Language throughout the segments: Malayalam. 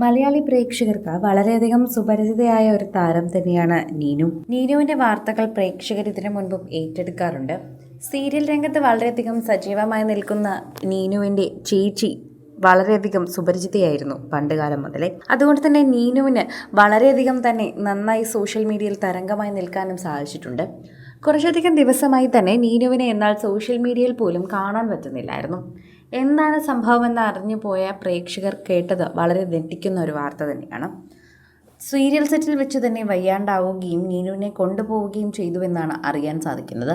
മലയാളി പ്രേക്ഷകർക്ക് വളരെയധികം സുപരിചിതയായ ഒരു താരം തന്നെയാണ് നീനു. നീനുവിന്റെ വാർത്തകൾ പ്രേക്ഷകർ ഇതിനു മുൻപും ഏറ്റെടുക്കാറുണ്ട്. സീരിയൽ രംഗത്ത് വളരെയധികം സജീവമായി നിൽക്കുന്ന നീനുവിന്റെ ചേച്ചി വളരെയധികം സുപരിചിതയായിരുന്നു പണ്ടുകാലം മുതലേ. അതുകൊണ്ട് തന്നെ നീനുവിന് വളരെയധികം തന്നെ നന്നായി സോഷ്യൽ മീഡിയയിൽ തരംഗമായി നിൽക്കാനും സാധിച്ചിട്ടുണ്ട്. കുറച്ചധികം ദിവസമായി തന്നെ നീനുവിനെ എന്നാൽ സോഷ്യൽ മീഡിയയിൽ പോലും കാണാൻ പറ്റുന്നില്ലായിരുന്നു. എന്താണ് സംഭവമെന്ന് അറിഞ്ഞു പോയ പ്രേക്ഷകർ കേട്ടത് വളരെ ഞെട്ടിക്കുന്ന ഒരു വാർത്ത തന്നെയാണ്. സീരിയൽ സെറ്റിൽ വെച്ച് തന്നെ വയ്യാണ്ടാവുകയും നീനുവിനെ കൊണ്ടുപോവുകയും ചെയ്തുവെന്നാണ് അറിയാൻ സാധിക്കുന്നത്.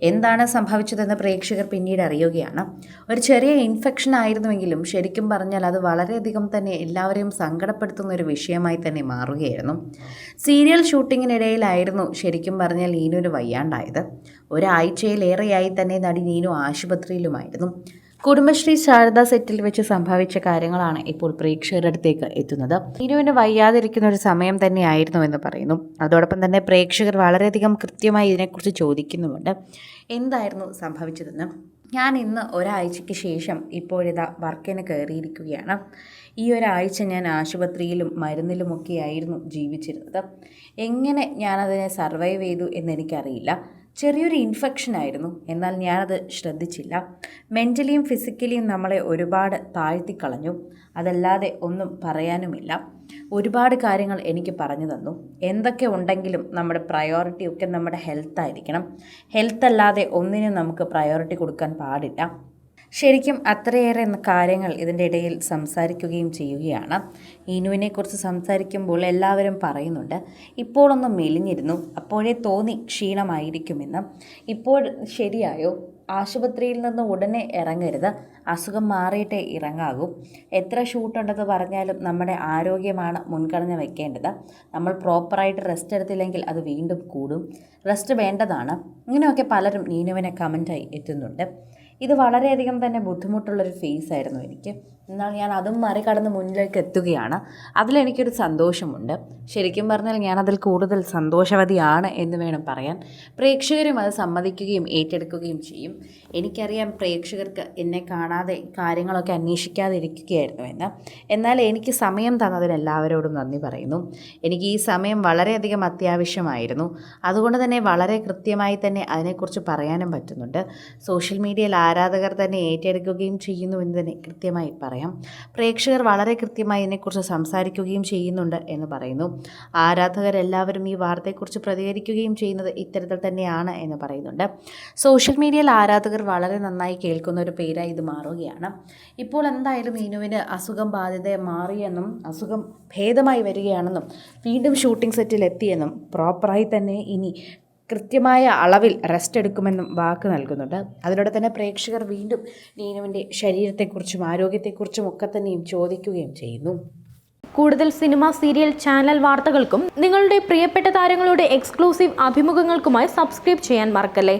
എന്താണ് സംഭവിച്ചതെന്ന് പ്രേക്ഷകർ പിന്നീട് അറിയുകയാണ്. ഒരു ചെറിയ ഇൻഫെക്ഷൻ ആയിരുന്നുവെങ്കിലും ശരിക്കും പറഞ്ഞാൽ അത് വളരെയധികം തന്നെ എല്ലാവരെയും സങ്കടപ്പെടുത്തുന്ന ഒരു വിഷയമായി തന്നെ മാറുകയായിരുന്നു. സീരിയൽ ഷൂട്ടിങ്ങിനിടയിലായിരുന്നു ശരിക്കും പറഞ്ഞാൽ നീനുവിന് വയ്യാണ്ടായത്. ഒരാഴ്ചയിലേറെയായി തന്നെ നടി നീനു ആശുപത്രിയിലുമായിരുന്നു. കുടുംബശ്രീ ശാരദ സെറ്റിൽ വെച്ച് സംഭവിച്ച കാര്യങ്ങളാണ് ഇപ്പോൾ പ്രേക്ഷകരുടെ അടുത്തേക്ക് എത്തുന്നത്. നീനുവിന് വയ്യാതിരിക്കുന്ന ഒരു സമയം തന്നെയായിരുന്നു എന്ന് പറയുന്നു. അതോടൊപ്പം തന്നെ പ്രേക്ഷകർ വളരെയധികം കൃത്യമായി ഇതിനെക്കുറിച്ച് ചോദിക്കുന്നുമുണ്ട്. എന്തായിരുന്നു സംഭവിച്ചതെന്ന്. ഞാൻ ഇന്ന് ഒരാഴ്ചയ്ക്ക് ശേഷം ഇപ്പോഴിതാ വർക്കിന് കയറിയിരിക്കുകയാണ്. ഈ ഒരാഴ്ച ഞാൻ ആശുപത്രിയിലും മരുന്നിലുമൊക്കെ ആയിരുന്നു ജീവിച്ചിരുന്നത്. എങ്ങനെ ഞാനതിനെ സർവൈവ് ചെയ്തു എന്നെനിക്കറിയില്ല. ചെറിയൊരു ഇൻഫെക്ഷൻ ആയിരുന്നു, എന്നാൽ ഞാനത് ശ്രദ്ധിച്ചില്ല. മെൻ്റലിയും ഫിസിക്കലിയും നമ്മളെ ഒരുപാട് താഴ്ത്തിക്കളഞ്ഞു. അതല്ലാതെ ഒന്നും പറയാനുമില്ല. ഒരുപാട് കാര്യങ്ങൾ എനിക്ക് പറഞ്ഞു തന്നു. എന്തൊക്കെ ഉണ്ടെങ്കിലും നമ്മുടെ പ്രയോറിറ്റി ഒക്കെ നമ്മുടെ ഹെൽത്തായിരിക്കണം. ഹെൽത്ത് അല്ലാതെ ഒന്നിനും നമുക്ക് പ്രയോറിറ്റി കൊടുക്കാൻ പാടില്ല. ശരിക്കും അത്രയേറെ കാര്യങ്ങൾ ഇതിൻ്റെ ഇടയിൽ സംസാരിക്കുകയും ചെയ്യുകയാണ്. നീനുവിനെക്കുറിച്ച് സംസാരിക്കുമ്പോൾ എല്ലാവരും പറയുന്നുണ്ട്, ഇപ്പോഴൊന്ന് മെലിഞ്ഞിരുന്നു, അപ്പോഴേ തോന്നി ക്ഷീണമായിരിക്കുമെന്ന്. ഇപ്പോൾ ശരിയായോ? ആശുപത്രിയിൽ നിന്ന് ഉടനെ ഇറങ്ങരുത്, അസുഖം മാറിയിട്ടേ ഇറങ്ങാകൂ. എത്ര ഷൂട്ടുണ്ടെന്ന് പറഞ്ഞാലും നമ്മുടെ ആരോഗ്യമാണ് മുൻഗണന വെക്കേണ്ടത്. നമ്മൾ പ്രോപ്പറായിട്ട് റെസ്റ്റ് എടുത്തില്ലെങ്കിൽ അത് വീണ്ടും കൂടും. റെസ്റ്റ് വേണ്ടതാണ്. ഇങ്ങനെയൊക്കെ പലരും നീനുവിനെ കമൻറ്റായി എത്തുന്നുണ്ട്. ഇത് വളരെയധികം തന്നെ ബുദ്ധിമുട്ടുള്ളൊരു ഫേസ് ആയിരുന്നു എനിക്ക്. എന്നാൽ ഞാൻ അതും മറികടന്ന് മുന്നിലേക്ക് എത്തുകയാണ്. അതിലെനിക്കൊരു സന്തോഷമുണ്ട്. ശരിക്കും പറഞ്ഞാൽ ഞാനതിൽ കൂടുതൽ സന്തോഷവതിയാണ് എന്ന് വേണം പറയാൻ. പ്രേക്ഷകരും അത് സമ്മതിക്കുകയും ഏറ്റെടുക്കുകയും ചെയ്യും. എനിക്കറിയാം പ്രേക്ഷകർക്ക് എന്നെ കാണാതെ കാര്യങ്ങളൊക്കെ അന്വേഷിക്കാതെ ഇരിക്കുകയായിരുന്നു എന്ന്. എന്നാൽ എനിക്ക് സമയം തന്നതിന് എല്ലാവരോടും നന്ദി പറയുന്നു. എനിക്ക് ഈ സമയം വളരെയധികം അത്യാവശ്യമായിരുന്നു. അതുകൊണ്ട് തന്നെ വളരെ കൃത്യമായി തന്നെ അതിനെക്കുറിച്ച് പറയാനും പറ്റുന്നുണ്ട്. സോഷ്യൽ മീഡിയയിൽ ആരാധകർ തന്നെ ഏറ്റെടുക്കുകയും ചെയ്യുന്നുവെന്ന് തന്നെ കൃത്യമായി പറയാം. പ്രേക്ഷകർ വളരെ കൃത്യമായി ഇതിനെക്കുറിച്ച് സംസാരിക്കുകയും ചെയ്യുന്നുണ്ട് എന്ന് പറയുന്നു. ആരാധകരെല്ലാവരും ഈ വാർത്തയെക്കുറിച്ച് പ്രതികരിക്കുകയും ചെയ്യുന്നത് ഇത്തരത്തിൽ തന്നെയാണ് എന്ന് പറയുന്നുണ്ട്. സോഷ്യൽ മീഡിയയിൽ ആരാധകർ വളരെ നന്നായി കേൾക്കുന്ന ഒരു പേരായി ഇത് മാറുകയാണ്. ഇപ്പോൾ എന്തായാലും നീനുവിന് അസുഖം ബാധിതയെ മാറിയെന്നും അസുഖം ഭേദമായി വരികയാണെന്നും വീണ്ടും ഷൂട്ടിംഗ് സെറ്റിൽ എത്തിയെന്നും പ്രോപ്പറായി തന്നെ ഇനി കൃത്യമായ അളവിൽ റെസ്റ്റ് എടുക്കുമെന്നും വാക്ക് നൽകുന്നുണ്ട്. അതിലൂടെ തന്നെ പ്രേക്ഷകർ വീണ്ടും നീനുവിൻ്റെ ശരീരത്തെക്കുറിച്ചും ആരോഗ്യത്തെക്കുറിച്ചും ഒക്കെ തന്നെയും ചോദിക്കുകയും ചെയ്യുന്നു. കൂടുതൽ സിനിമ, സീരിയൽ, ചാനൽ വാർത്തകൾക്കും നിങ്ങളുടെ പ്രിയപ്പെട്ട താരങ്ങളുടെ എക്സ്ക്ലൂസീവ് അഭിമുഖങ്ങൾക്കുമായി സബ്സ്ക്രൈബ് ചെയ്യാൻ മറക്കല്ലേ.